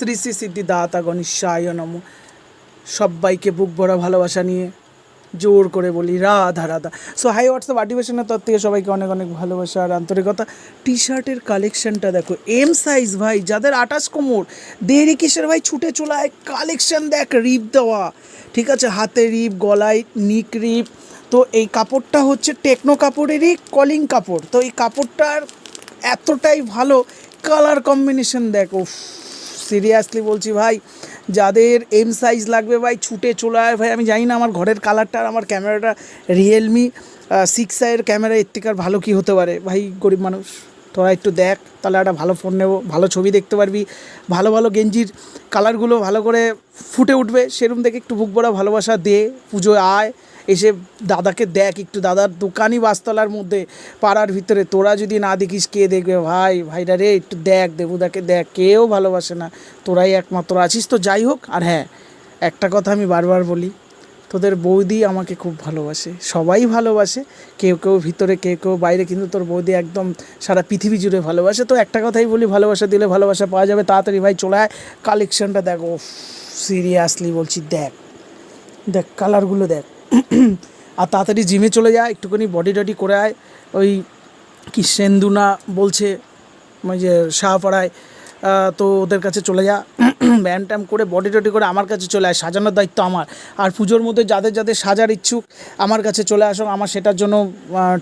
শ্রী শ্রী সিদ্ধিদাতা গণেশায় নমঃ। সবাইকে বুক ভরা ভালোবাসা নিয়ে জোর করে বলি Radha Radha. So hi WhatsApp আর্টিফিশিয়ালের তরফ থেকে সবাইকে অনেক অনেক ভালোবাসা আর আন্তরিকতা। টি শার্টের কালেকশানটা দেখো, এম সাইজ ভাই, যাদের 28 কোমর, দেরি কিসের ভাই, ছুটে চলায় কালেকশান দেখ, রিপ দেওয়া, ঠিক আছে, হাতে রিপ, গলায় নিক রিপ। তো এই কাপড়টা হচ্ছে টেকনো কাপড়েরই কলিং কাপড়। তো এই কাপড়টার এতটাই ভালো কালার কম্বিনেশন দেখো, সিরিয়াসলি বলছি ভাই, যাদের এম সাইজ লাগবে ভাই ছুটে চলে আয় ভাই। আমি জানি না আমার ঘরের কালারটা আর আমার ক্যামেরাটা রিয়েলমি 6i ক্যামেরা, এর থেকে আর ভালো কী হতে পারে ভাই। গরিব মানুষ, তোরা একটু দেখ, তাহলে একটা ভালো ফোন নেবো, ভালো ছবি দেখতে পারবি, ভালো ভালো গেঞ্জির কালারগুলো ভালো করে ফুটে উঠবে, সেরকম দেখে একটু বুক ভরা ভালোবাসা দে। পুজোয় আয়, এসে দাদাকে দেখ একটু, দাদার দোকানই বাসতলার মধ্যে পাড়ার ভিতরে। তোরা যদি না দেখিস কে দেখবে ভাই, ভাইরা রে একটু দেখ, দেবুদাকে দেখ, কেউ ভালোবাসে না, তোরাই একমাত্র আছিস। তো যাই হোক, আর হ্যাঁ, একটা কথা আমি বারবার বলি, তোদের বৌদি আমাকে খুব ভালোবাসে, সবাই ভালোবাসে, কেউ কেউ ভিতরে, কেউ কেউ বাইরে, কিন্তু তোর বৌদি একদম সারা পৃথিবী জুড়ে ভালোবাসে। তো একটা কথাই বলি, ভালোবাসা দিলে ভালোবাসা পাওয়া যাবে। তাড়াতাড়ি ভাই চলে আয়, কালেকশানটা দেখো, সিরিয়াসলি বলছি, দেখ দেখ কালারগুলো দেখ। আর তাড়াতাড়ি জিমে চলে যায়, একটুখানি বডি টডি করে আয়। ওই কি সেন্দুনা বলছে, ওই যে শাহপাড়ায়, তো ওদের কাছে চলে যা, ব্যায়াম ট্যাম করে বডি টডি করে আমার কাছে চলে আয়, সাজানোর দায়িত্ব আমার। আর পুজোর মধ্যে যাদের যাদের সাজার ইচ্ছুক আমার কাছে চলে আসো, আমার সেটার জন্য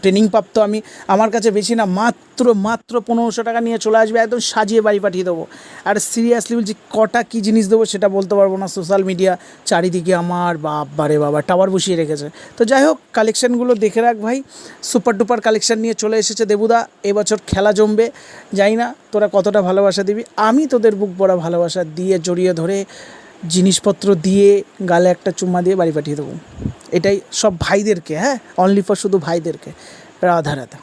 ট্রেনিং প্রাপ্ত আমি। আমার কাছে বেশি না, মাত্র 1500 টাকা নিয়ে চলে আসবে, একদম সাজিয়ে বাড়ি পাঠিয়ে দেবো। আর সিরিয়াসলি বলছি, কটা কী জিনিস দেবো সেটা বলতে পারবো না, সোশ্যাল মিডিয়া চারিদিকে আমার বাবারে বাবা টাওয়ার বসিয়ে রেখেছে। তো যাই হোক, কালেকশানগুলো দেখে রাখ ভাই, সুপার ডুপার কালেকশান নিয়ে চলে এসেছে দেবুদা। এবছর খেলা জমবে, জানি না তোরা কতটা ভালোবাসা দিবি। আমি তোদের বুক ভরা ভালোবাসা দিয়ে জড়িয়ে ধরে জিনিসপত্র দিয়ে গালে একটা চুম্মা দিয়ে বাড়ি পাঠিয়ে দেবো। এটাই সব ভাইদেরকে, হ্যাঁ, অনলি ফর শুধু ভাইদেরকে। রাধা রাধা।